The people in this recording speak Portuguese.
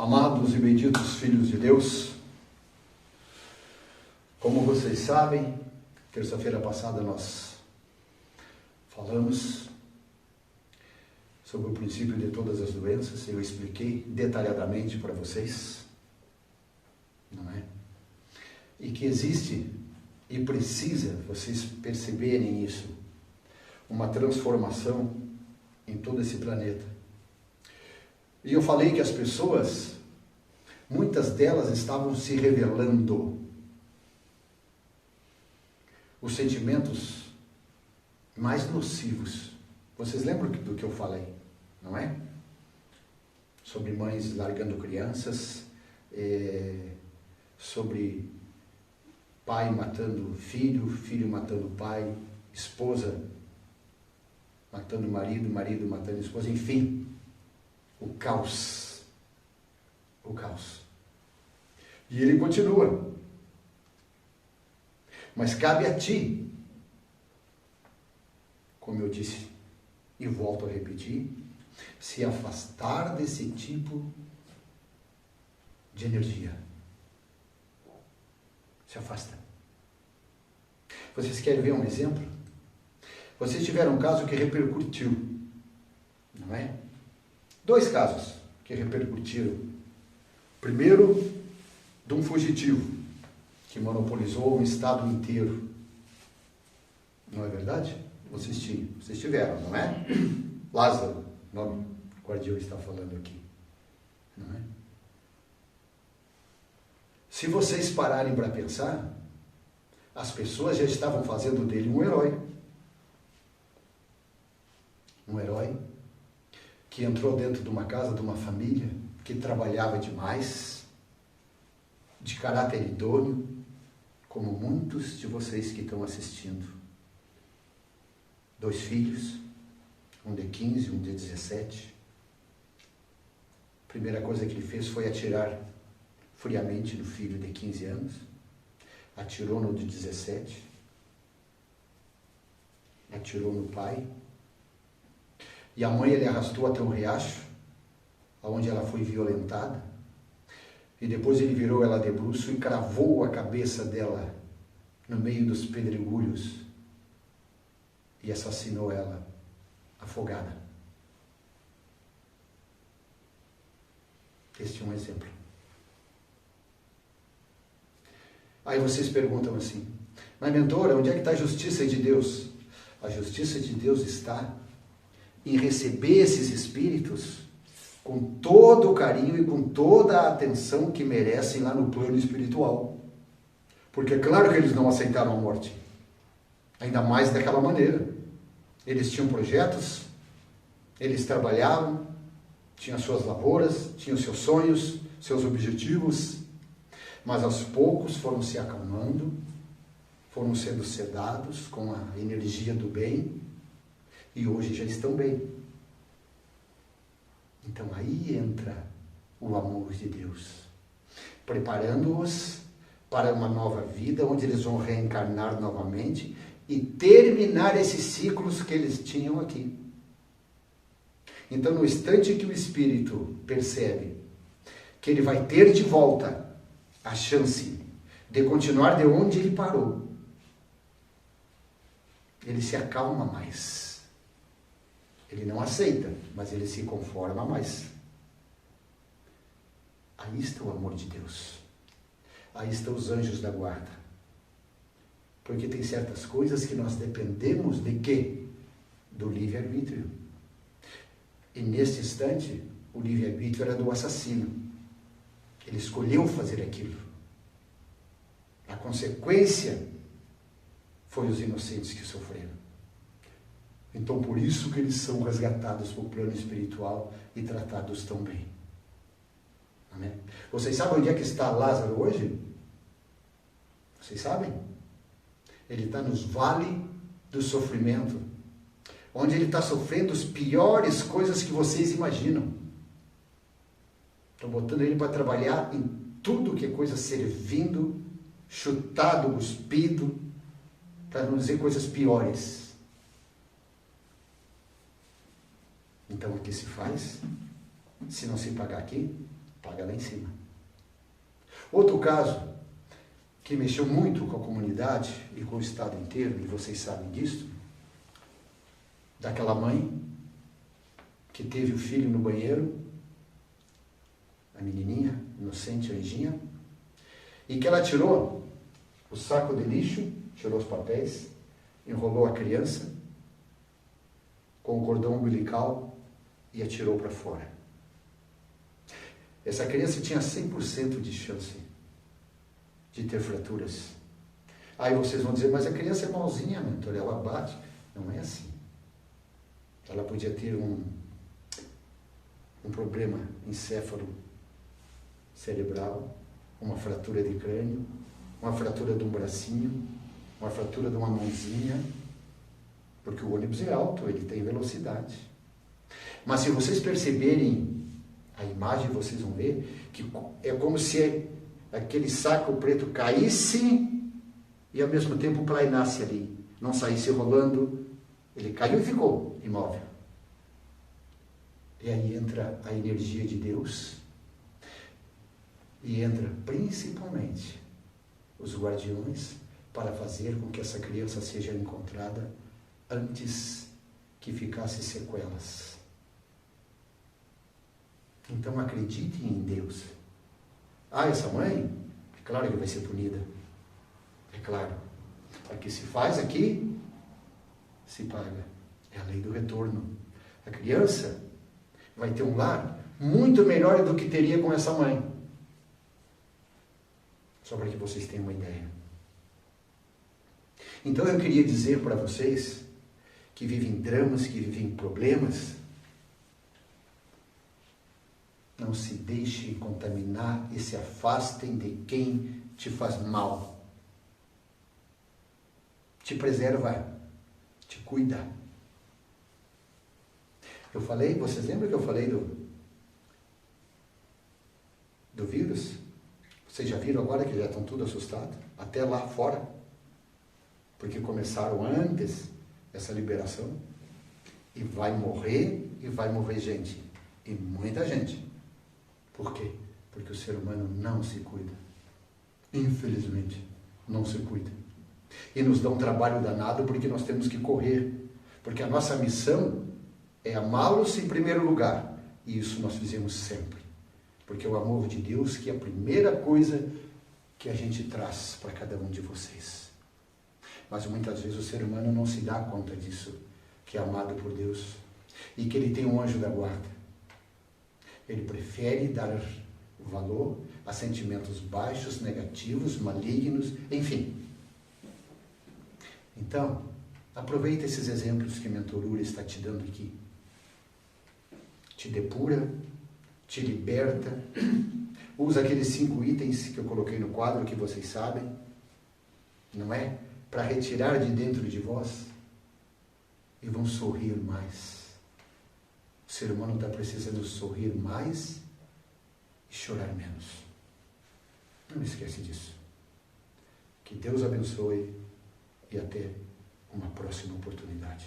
Amados e benditos filhos de Deus, como vocês sabem, terça-feira passada nós falamos sobre o princípio de todas as doenças. Eu expliquei detalhadamente para vocês, não é? E que existe, e precisa vocês perceberem isso, uma transformação em todo esse planeta. E eu falei que as pessoas, muitas delas estavam se revelando. Os sentimentos mais nocivos. Vocês lembram do que eu falei, não é? Sobre mães largando crianças, sobre pai matando filho, filho matando pai, esposa matando marido, marido matando esposa, enfim, o caos. O caos. E ele continua. Mas cabe a ti, como eu disse e volto a repetir, se afastar desse tipo de energia. Se afasta. Vocês querem ver um exemplo? Vocês tiveram um caso que repercutiu, não é? 2 casos que repercutiram. Primeiro, de um fugitivo que monopolizou um estado inteiro. Não é verdade? Vocês tiveram, não é? Lázaro, nome que o Guardião está falando aqui. Não é? Se vocês pararem para pensar, as pessoas já estavam fazendo dele um herói. Um herói que entrou dentro de uma casa, de uma família, que trabalhava demais, de caráter idôneo, como muitos de vocês que estão assistindo. 2 filhos, um de 15, um de 17. A primeira coisa que ele fez foi atirar friamente no filho de 15 anos, atirou no de 17, atirou no pai, e a mãe ele arrastou até um riacho, onde ela foi violentada, e depois ele virou ela de bruço e cravou a cabeça dela no meio dos pedregulhos e assassinou ela afogada. Este é um exemplo. Aí vocês perguntam assim, mas mentora, onde é que está a justiça de Deus? A justiça de Deus está em receber esses espíritos com todo o carinho e com toda a atenção que merecem lá no plano espiritual. Porque é claro que eles não aceitaram a morte. Ainda mais daquela maneira. Eles tinham projetos, eles trabalhavam, tinham suas lavouras, tinham seus sonhos, seus objetivos, mas aos poucos foram se acalmando, foram sendo sedados com a energia do bem e hoje já estão bem. Então aí entra o amor de Deus, preparando-os para uma nova vida, onde eles vão reencarnar novamente e terminar esses ciclos que eles tinham aqui. Então, no instante que o espírito percebe que ele vai ter de volta a chance de continuar de onde ele parou, ele se acalma mais. Ele não aceita, mas ele se conforma mais. Aí está o amor de Deus. Aí estão os anjos da guarda. Porque tem certas coisas que nós dependemos de quê? Do livre-arbítrio. E neste instante, o livre-arbítrio era do assassino. Ele escolheu fazer aquilo. A consequência foi os inocentes que sofreram. Então, por isso que eles são resgatados para o plano espiritual e tratados tão bem. Amém? Vocês sabem onde é que está Lázaro hoje? Vocês sabem? Ele está nos vales do sofrimento, onde ele está sofrendo as piores coisas que vocês imaginam. Estão botando ele para trabalhar em tudo que é coisa servindo, chutado, cuspido, para não dizer coisas piores. Então, o que se faz? Se não se pagar aqui, paga lá em cima. Outro caso que mexeu muito com a comunidade e com o estado inteiro, e vocês sabem disso, daquela mãe que teve o filho no banheiro, a menininha, inocente, Anjinha, e que ela tirou o saco de lixo, tirou os papéis, enrolou a criança com o cordão umbilical e atirou para fora. Essa criança tinha 100% de chance de ter fraturas. Aí vocês vão dizer, mas a criança é malzinha, mentor, ela bate. Não é assim. Ela podia ter um problema encéfalo cerebral, uma fratura de crânio, uma fratura de um bracinho, uma fratura de uma mãozinha, porque o ônibus é alto, ele tem velocidade. Mas se vocês perceberem a imagem, vocês vão ver que é como se aquele saco preto caísse e ao mesmo tempo plainasse ali, não saísse rolando. Ele caiu e ficou imóvel. E aí entra a energia de Deus e entra principalmente os guardiões para fazer com que essa criança seja encontrada antes que ficasse sequelas. Então acreditem em Deus. Essa mãe, é claro que vai ser punida. É claro. O que se faz aqui, se paga. É a lei do retorno. A criança vai ter um lar muito melhor do que teria com essa mãe. Só para que vocês tenham uma ideia. Então eu queria dizer para vocês que vivem dramas, que vivem problemas, não se deixem contaminar e se afastem de quem te faz mal. Te preserva, te cuida. Eu falei, vocês lembram que eu falei do vírus? Vocês já viram agora que já estão tudo assustados? Até lá fora. Porque começaram antes essa liberação. E vai morrer gente. E muita gente. Por quê? Porque o ser humano não se cuida. Infelizmente, não se cuida. E nos dá um trabalho danado porque nós temos que correr. Porque a nossa missão é amá-los em primeiro lugar. E isso nós fizemos sempre. Porque é o amor de Deus que é a primeira coisa que a gente traz para cada um de vocês. Mas muitas vezes o ser humano não se dá conta disso, que é amado por Deus. E que ele tem um anjo da guarda. Ele prefere dar valor a sentimentos baixos, negativos, malignos, enfim. Então, aproveita esses exemplos que Mentor Uri está te dando aqui. Te depura, te liberta. Usa aqueles 5 itens que eu coloquei no quadro, que vocês sabem, não é? Para retirar de dentro de vós e vão sorrir mais. O ser humano está precisando sorrir mais e chorar menos. Não esquece disso. Que Deus abençoe e até uma próxima oportunidade.